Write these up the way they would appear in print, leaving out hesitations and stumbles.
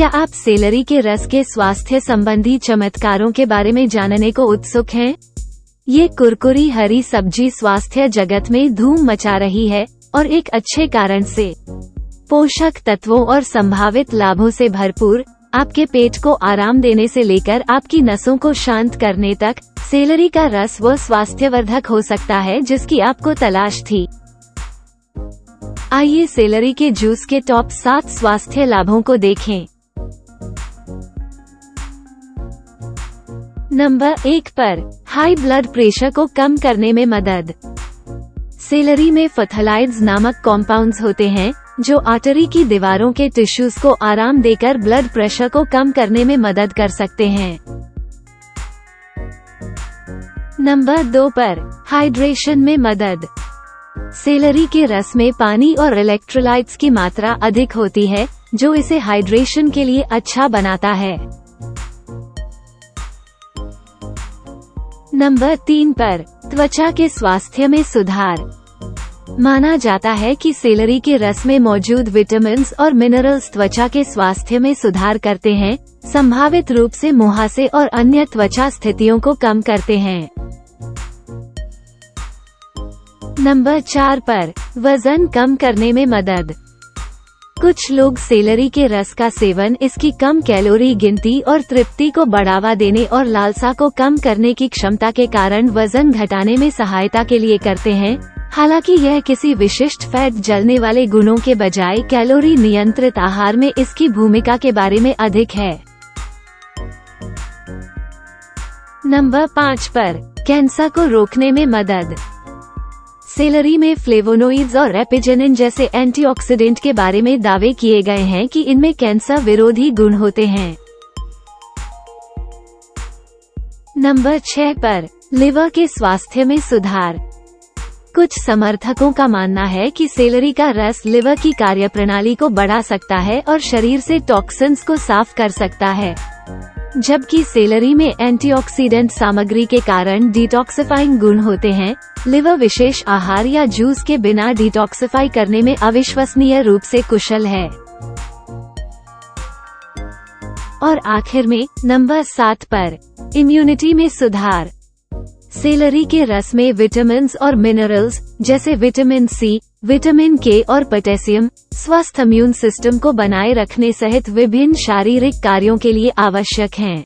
क्या आप सेलरी के रस के स्वास्थ्य संबंधी चमत्कारों के बारे में जानने को उत्सुक हैं? ये कुरकुरी हरी सब्जी स्वास्थ्य जगत में धूम मचा रही है और एक अच्छे कारण से। पोषक तत्वों और संभावित लाभों से भरपूर, आपके पेट को आराम देने से लेकर आपकी नसों को शांत करने तक, सेलरी का रस वो स्वास्थ्यवर्धक हो सकता है जिसकी आपको तलाश थी। आइए सेलरी के जूस के टॉप 7 स्वास्थ्य लाभों को देखें। नंबर 1 पर, हाई ब्लड प्रेशर को कम करने में मदद। सेलरी में फथलाइड्स नामक कॉम्पाउंड्स होते हैं जो आर्टरी की दीवारों के टिश्यूज को आराम देकर ब्लड प्रेशर को कम करने में मदद कर सकते हैं। नंबर 2 पर, हाइड्रेशन में मदद। सेलरी के रस में पानी और इलेक्ट्रोलाइट्स की मात्रा अधिक होती है जो इसे हाइड्रेशन के लिए अच्छा बनाता है। नंबर 3 पर, त्वचा के स्वास्थ्य में सुधार। माना जाता है कि सेलरी के रस में मौजूद विटामिन्स और मिनरल्स त्वचा के स्वास्थ्य में सुधार करते हैं, संभावित रूप से मुहासे और अन्य त्वचा स्थितियों को कम करते हैं। नंबर 4 पर, वजन कम करने में मदद। कुछ लोग सेलरी के रस का सेवन इसकी कम कैलोरी गिनती और तृप्ति को बढ़ावा देने और लालसा को कम करने की क्षमता के कारण वजन घटाने में सहायता के लिए करते हैं, हालांकि यह किसी विशिष्ट फैट जलने वाले गुणों के बजाय कैलोरी नियंत्रित आहार में इसकी भूमिका के बारे में अधिक है। नंबर 5 पर, कैंसर को रोकने में मदद। सेलरी में फ्लेवोनोइड्स और एपिजेनिन जैसे एंटीऑक्सीडेंट के बारे में दावे किए गए हैं कि इनमें कैंसर विरोधी गुण होते हैं। नंबर 6 पर, लिवर के स्वास्थ्य में सुधार। कुछ समर्थकों का मानना है कि सेलरी का रस लिवर की कार्यप्रणाली को बढ़ा सकता है और शरीर से टॉक्सिन्स को साफ कर सकता है, जबकि सेलरी में एंटीऑक्सीडेंट सामग्री के कारण डिटॉक्सिफाइंग गुण होते हैं। लिवर विशेष आहार या जूस के बिना डिटॉक्सिफाई करने में अविश्वसनीय रूप से कुशल है। और आखिर में नंबर 7 पर, इम्यूनिटी में सुधार। सेलरी के रस में विटामिन्स और मिनरल्स जैसे विटामिन सी, विटामिन के और पोटेशियम स्वस्थ इम्यून सिस्टम को बनाए रखने सहित विभिन्न शारीरिक कार्यों के लिए आवश्यक हैं।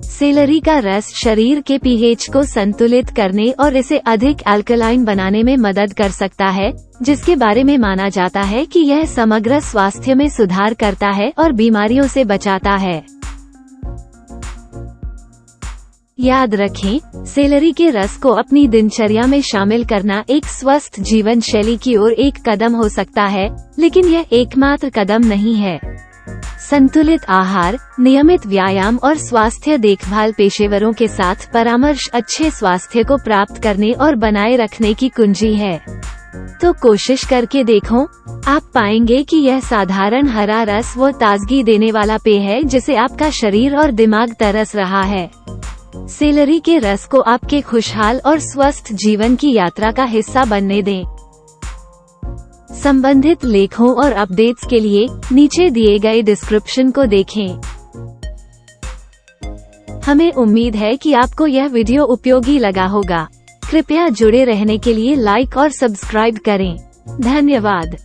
सेलरी का रस शरीर के पीएच को संतुलित करने और इसे अधिक अल्कलाइन बनाने में मदद कर सकता है, जिसके बारे में माना जाता है कि यह समग्र स्वास्थ्य में सुधार करता है और बीमारियों से बचाता है। याद रखें, सेलरी के रस को अपनी दिनचर्या में शामिल करना एक स्वस्थ जीवन शैली की ओर एक कदम हो सकता है, लेकिन यह एकमात्र कदम नहीं है। संतुलित आहार, नियमित व्यायाम और स्वास्थ्य देखभाल पेशेवरों के साथ परामर्श अच्छे स्वास्थ्य को प्राप्त करने और बनाए रखने की कुंजी है। तो कोशिश करके देखो, आप पाएंगे कि यह साधारण हरा रस वो ताजगी देने वाला पेय है जिसे आपका शरीर और दिमाग तरस रहा है। सेलरी के रस को आपके खुशहाल और स्वस्थ जीवन की यात्रा का हिस्सा बनने दें। संबंधित लेखों और अपडेट्स के लिए नीचे दिए गए डिस्क्रिप्शन को देखें। हमें उम्मीद है कि आपको यह वीडियो उपयोगी लगा होगा। कृपया जुड़े रहने के लिए लाइक और सब्सक्राइब करें। धन्यवाद।